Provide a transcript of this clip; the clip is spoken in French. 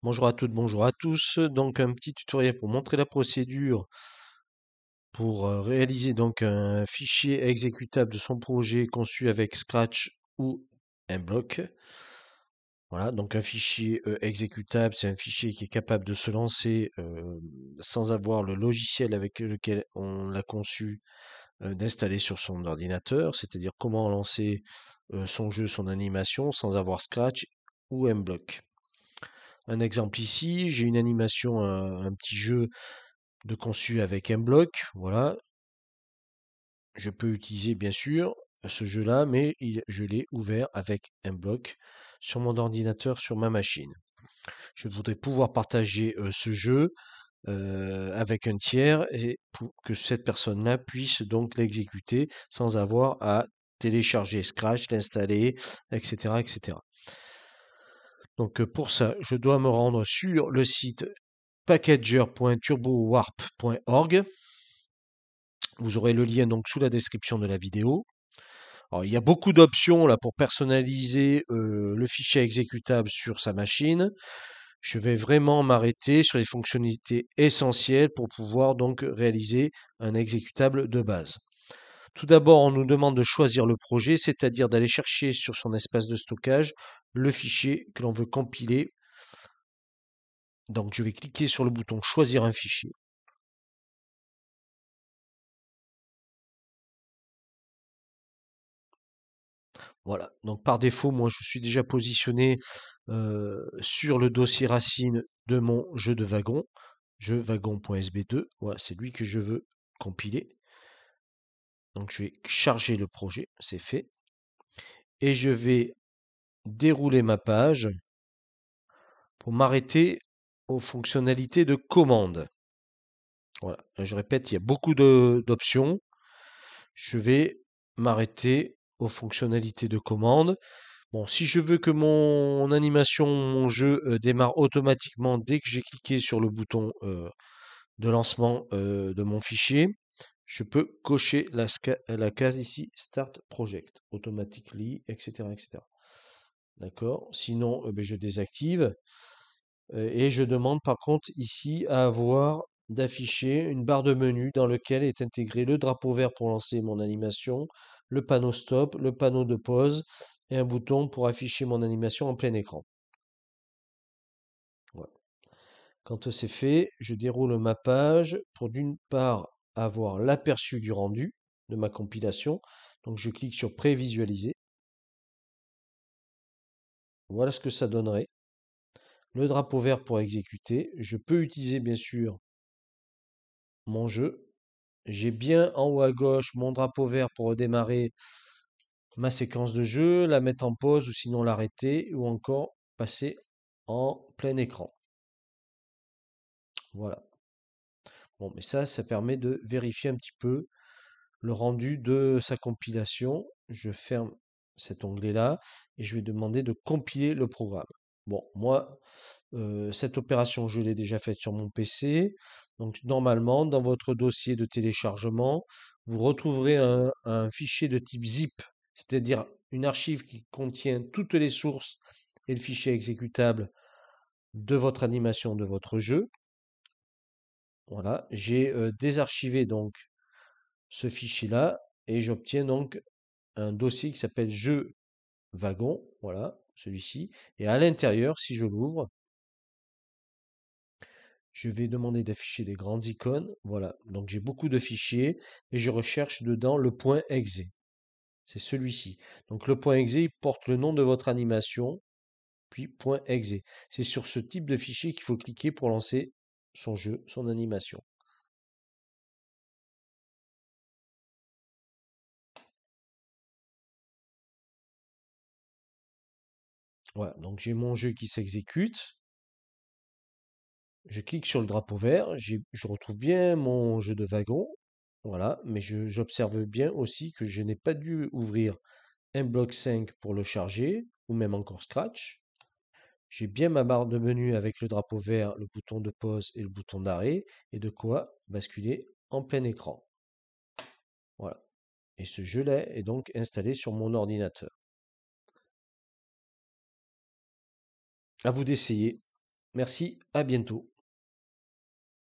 Bonjour à toutes, bonjour à tous. Donc un petit tutoriel pour montrer la procédure pour réaliser donc un fichier exécutable de son projet conçu avec Scratch ou un bloc. Voilà, donc un fichier exécutable, c'est un fichier qui est capable de se lancer sans avoir le logiciel avec lequel on l'a conçu d'installer sur son ordinateur, c'est-à-dire comment lancer son jeu, son animation sans avoir Scratch ou un bloc. Un exemple ici, j'ai une animation, un petit jeu de conçu avec un bloc. Voilà, je peux utiliser bien sûr ce jeu-là, mais je l'ai ouvert avec un bloc sur mon ordinateur, sur ma machine. Je voudrais pouvoir partager ce jeu avec un tiers et pour que cette personne-là puisse donc l'exécuter sans avoir à télécharger Scratch, l'installer, etc., etc. Donc pour ça, je dois me rendre sur le site packager.turbowarp.org. Vous aurez le lien donc sous la description de la vidéo. Alors, il y a beaucoup d'options là pour personnaliser le fichier exécutable sur sa machine. Je vais vraiment m'arrêter sur les fonctionnalités essentielles pour pouvoir donc réaliser un exécutable de base. Tout d'abord, on nous demande de choisir le projet, c'est-à-dire d'aller chercher sur son espace de stockage le fichier que l'on veut compiler. Donc, je vais cliquer sur le bouton Choisir un fichier. Voilà, donc par défaut, moi je suis déjà positionné sur le dossier racine de mon jeu de wagon, jeu wagon.sb2. Voilà, c'est lui que je veux compiler. Donc je vais charger le projet, c'est fait. Et je vais dérouler ma page pour m'arrêter aux fonctionnalités de commande. Voilà, je répète, il y a beaucoup d'options. Je vais m'arrêter aux fonctionnalités de commande. Bon, si je veux que mon animation, mon jeu démarre automatiquement dès que j'ai cliqué sur le bouton de lancement de mon fichier, je peux cocher la case ici Start Project Automatically, etc., etc. D'accord? Sinon, ben, je désactive et je demande par contre ici à avoir d'afficher une barre de menu dans laquelle est intégré le drapeau vert pour lancer mon animation, le panneau stop, le panneau de pause et un bouton pour afficher mon animation en plein écran. Voilà. Quand c'est fait, je déroule ma page pour d'une part avoir l'aperçu du rendu de ma compilation. Donc je clique sur prévisualiser. Voilà ce que ça donnerait. Le drapeau vert pour exécuter. Je peux utiliser bien sûr mon jeu. J'ai bien en haut à gauche mon drapeau vert pour redémarrer ma séquence de jeu, la mettre en pause ou sinon l'arrêter ou encore passer en plein écran. Voilà. Bon, mais ça permet de vérifier un petit peu le rendu de sa compilation. Je ferme cet onglet-là et je vais demander de compiler le programme. Bon, moi, cette opération, je l'ai déjà faite sur mon PC. Donc, normalement, dans votre dossier de téléchargement, vous retrouverez un fichier de type zip, c'est-à-dire une archive qui contient toutes les sources et le fichier exécutable de votre animation, de votre jeu. Voilà, j'ai désarchivé donc ce fichier-là et j'obtiens donc un dossier qui s'appelle jeu wagon, voilà, celui-ci. Et à l'intérieur, si je l'ouvre, je vais demander d'afficher des grandes icônes. Voilà, donc j'ai beaucoup de fichiers et je recherche dedans le point .exe. C'est celui-ci. Donc le point .exe, il porte le nom de votre animation, puis point .exe. C'est sur ce type de fichier qu'il faut cliquer pour lancer son jeu, son animation. Voilà, donc j'ai mon jeu qui s'exécute. Je clique sur le drapeau vert, je retrouve bien mon jeu de wagon. Voilà, mais j'observe bien aussi que je n'ai pas dû ouvrir un bloc 5 pour le charger, ou même encore Scratch. J'ai bien ma barre de menu avec le drapeau vert, le bouton de pause et le bouton d'arrêt, et de quoi basculer en plein écran. Voilà. Et ce jeu-là est donc installé sur mon ordinateur. À vous d'essayer. Merci, à bientôt.